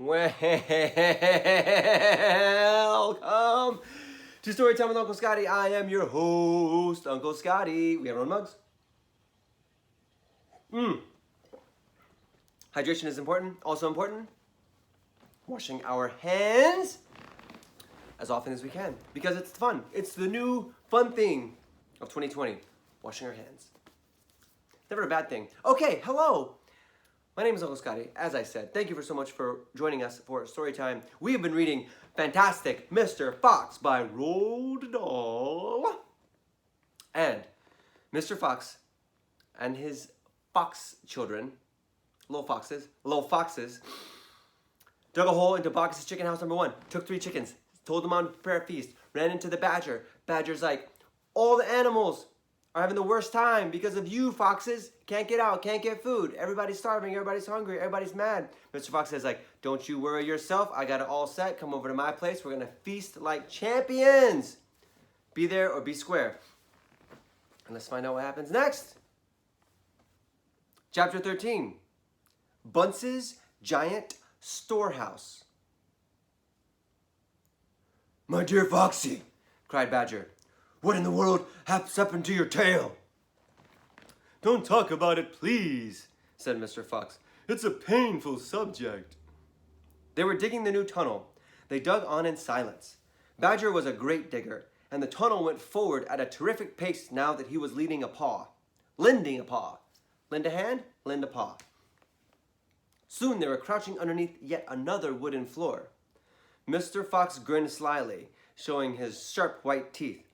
Welcome to Storytime with Uncle Scotty. I am your host, Uncle Scotty. We have our own mugs. Hydration is important. Also important, washing our hands as often as we can because it's fun. It's the new fun thing of 2020, washing our hands. Never a bad thing. Okay, hello. My name is Uncle Scotty. As I said, thank you so much for joining us for Storytime. We have been reading Fantastic Mr. Fox by Roald Dahl. And Mr. Fox and his fox children, little foxes, dug a hole into Bacchus' chicken house number 1, took 3 chickens, told them on to prepare a feast, ran into the badger. Badger's like, all the animals are having the worst time because of you, foxes. Can't get out, can't get food. Everybody's starving, everybody's hungry, everybody's mad. Mr. Fox says like, don't you worry yourself. I got it all set. Come over to my place. We're going to feast like champions. Be there or be square. And let's find out what happens next. Chapter 13. Bunce's Giant Storehouse. My dear Foxy, cried Badger. What in the world has happened to your tail? Don't talk about it, please, said Mr. Fox. It's a painful subject. They were digging the new tunnel. They dug on in silence. Badger was a great digger, and the tunnel went forward at a terrific pace now that he was leading a paw. Lending a paw. Lend a hand, lend a paw. Soon they were crouching underneath yet another wooden floor. Mr. Fox grinned slyly, showing his sharp white teeth.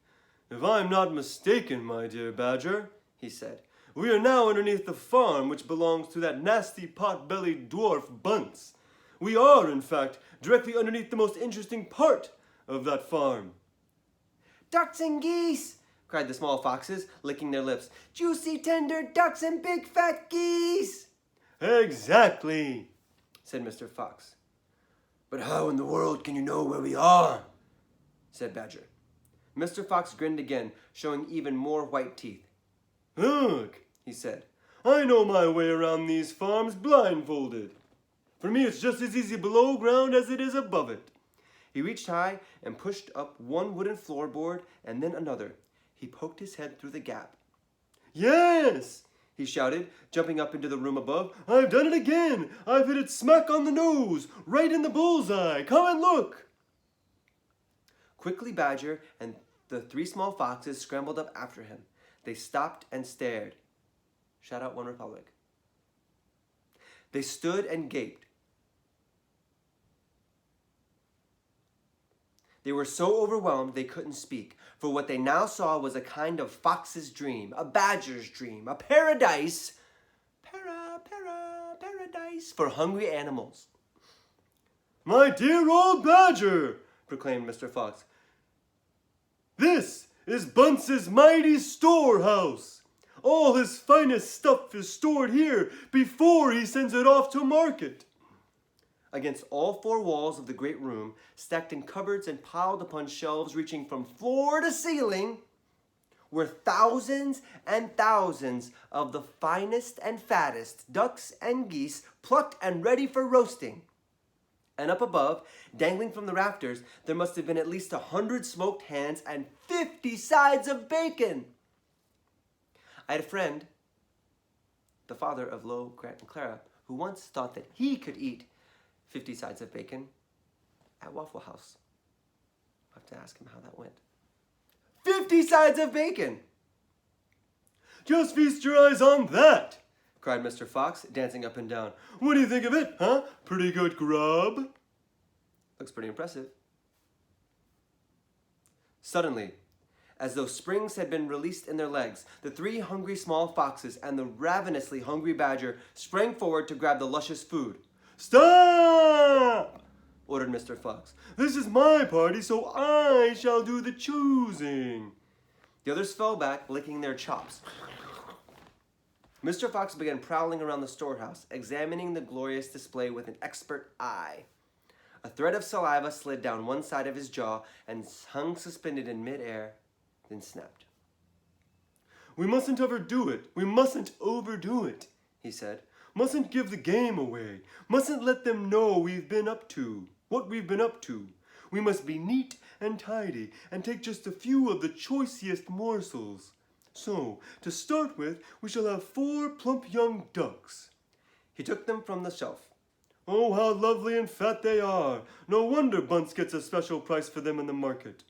If I'm not mistaken, my dear Badger, he said, we are now underneath the farm which belongs to that nasty pot-bellied dwarf Bunce. We are, in fact, directly underneath the most interesting part of that farm. Ducks and geese, cried the small foxes, licking their lips. Juicy, tender ducks and big fat geese. Exactly, said Mr. Fox. But how in the world can you know where we are? Said Badger. Mr. Fox grinned again, showing even more white teeth. Look, he said, I know my way around these farms blindfolded. For me, it's just as easy below ground as it is above it. He reached high and pushed up one wooden floorboard and then another. He poked his head through the gap. Yes, he shouted, jumping up into the room above. I've done it again. I've hit it smack on the nose, right in the bullseye. Come and look. Quickly, Badger and the 3 small foxes scrambled up after him. They stopped and stared. Shout out One Republic. They stood and gaped. They were so overwhelmed they couldn't speak, for what they now saw was a kind of fox's dream, a badger's dream, a paradise, paradise for hungry animals. My dear old Badger, proclaimed Mr. Fox, this is Bunce's mighty storehouse. All his finest stuff is stored here before he sends it off to market. Against all 4 walls of the great room, stacked in cupboards and piled upon shelves reaching from floor to ceiling, were thousands and thousands of the finest and fattest ducks and geese plucked and ready for roasting. And up above, dangling from the rafters, there must have been at least 100 smoked hens and 50 sides of bacon. I had a friend, the father of Lo, Grant, and Clara, who once thought that he could eat 50 sides of bacon at Waffle House. I'll have to ask him how that went. 50 sides of bacon! Just feast your eyes on that, cried Mr. Fox, dancing up and down. What do you think of it, huh? Pretty good grub? Looks pretty impressive. Suddenly, as though springs had been released in their legs, the 3 hungry small foxes and the ravenously hungry badger sprang forward to grab the luscious food. Stop! ordered Mr. Fox. This is my party, so I shall do the choosing. The others fell back, licking their chops. Mr. Fox began prowling around the storehouse, examining the glorious display with an expert eye. A thread of saliva slid down one side of his jaw and hung suspended in midair, then snapped. We mustn't overdo it. We mustn't overdo it, he said. Mustn't give the game away. Mustn't let them know what we've been up to. We must be neat and tidy and take just a few of the choicest morsels. So, to start with, we shall have 4 plump young ducks." He took them from the shelf. "Oh, how lovely and fat they are. No wonder Bunce gets a special price for them in the market.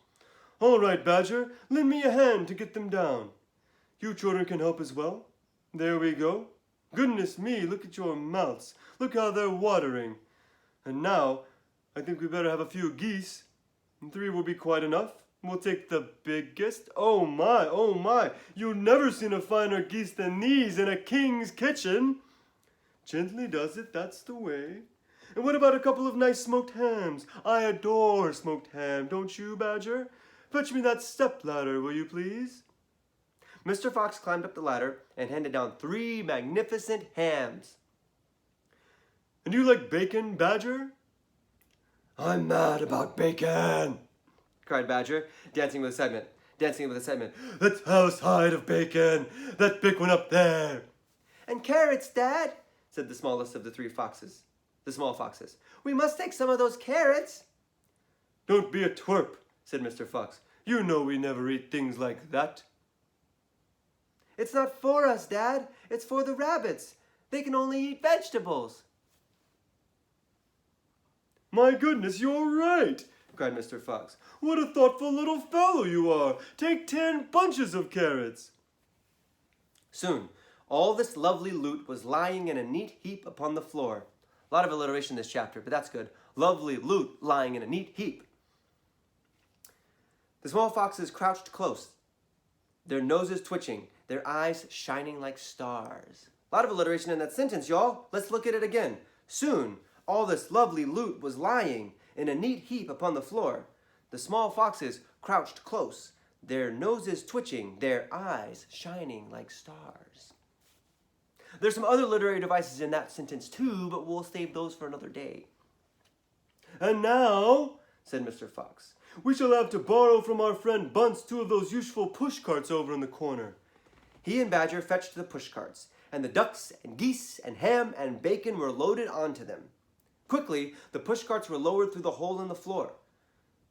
All right, Badger, lend me a hand to get them down. You children can help as well. There we go. Goodness me, look at your mouths. Look how they're watering. And now, I think we better have a few geese. 3 will be quite enough. We'll take the biggest. Oh my, you've never seen a finer geese than these in a king's kitchen. Gently does it, that's the way. And what about a couple of nice smoked hams? I adore smoked ham, don't you, Badger? Fetch me that step ladder, will you please?" Mr. Fox climbed up the ladder and handed down 3 magnificent hams. "And you like bacon, Badger?" "I'm mad about bacon," cried Badger, dancing with excitement. "Let's have a side of bacon, that big one up there." "And carrots, Dad," said the smallest of the small foxes. "We must take some of those carrots." "Don't be a twerp," said Mr. Fox. "You know we never eat things like that." "It's not for us, Dad. It's for the rabbits. They can only eat vegetables." "My goodness, you're right," cried Mr. Fox. "What a thoughtful little fellow you are. Take 10 bunches of carrots." Soon, all this lovely loot was lying in a neat heap upon the floor. A lot of alliteration in this chapter, but that's good. Lovely loot lying in a neat heap. The small foxes crouched close, their noses twitching, their eyes shining like stars. A lot of alliteration in that sentence, y'all. Let's look at it again. Soon, all this lovely loot was lying in a neat heap upon the floor. The small foxes crouched close, their noses twitching, their eyes shining like stars. There's some other literary devices in that sentence too, but we'll save those for another day. "And now," said Mr. Fox, "we shall have to borrow from our friend Bunce 2 of those useful push carts over in the corner." He and Badger fetched the push carts, and the ducks and geese and ham and bacon were loaded onto them. Quickly, the push carts were lowered through the hole in the floor.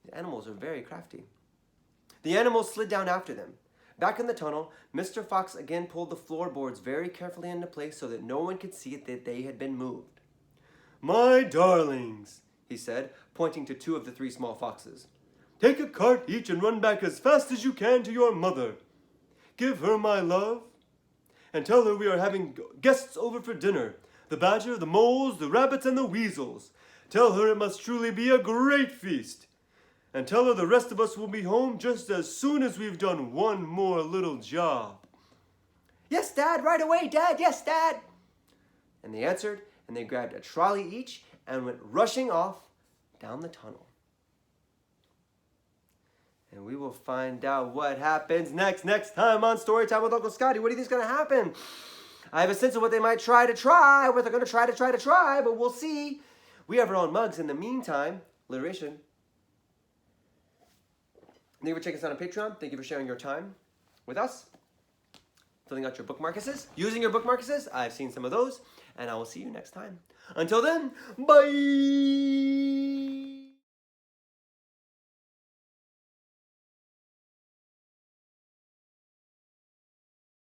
The animals are very crafty. The animals slid down after them. Back in the tunnel, Mr. Fox again pulled the floorboards very carefully into place so that no one could see that they had been moved. "My darlings," he said, pointing to 2 of the 3 small foxes. "Take a cart each and run back as fast as you can to your mother. Give her my love, and tell her we are having guests over for dinner. The badger, the moles, the rabbits, and the weasels. Tell her it must truly be a great feast. And tell her the rest of us will be home just as soon as we've done one more little job." "Yes, Dad, right away, Dad, yes, Dad." And they answered, and they grabbed a trolley each and went rushing off down the tunnel. And we will find out what happens next time on Storytime with Uncle Scotty. What do you think is going to happen? I have a sense of what they might try, what they're going to try, but we'll see. We have our own mugs in the meantime. Alliteration. Thank you for checking us out on Patreon. Thank you for sharing your time with us. Filling out your bookmarkuses. Using your bookmarkuses. I've seen some of those. And I will see you next time. Until then, bye!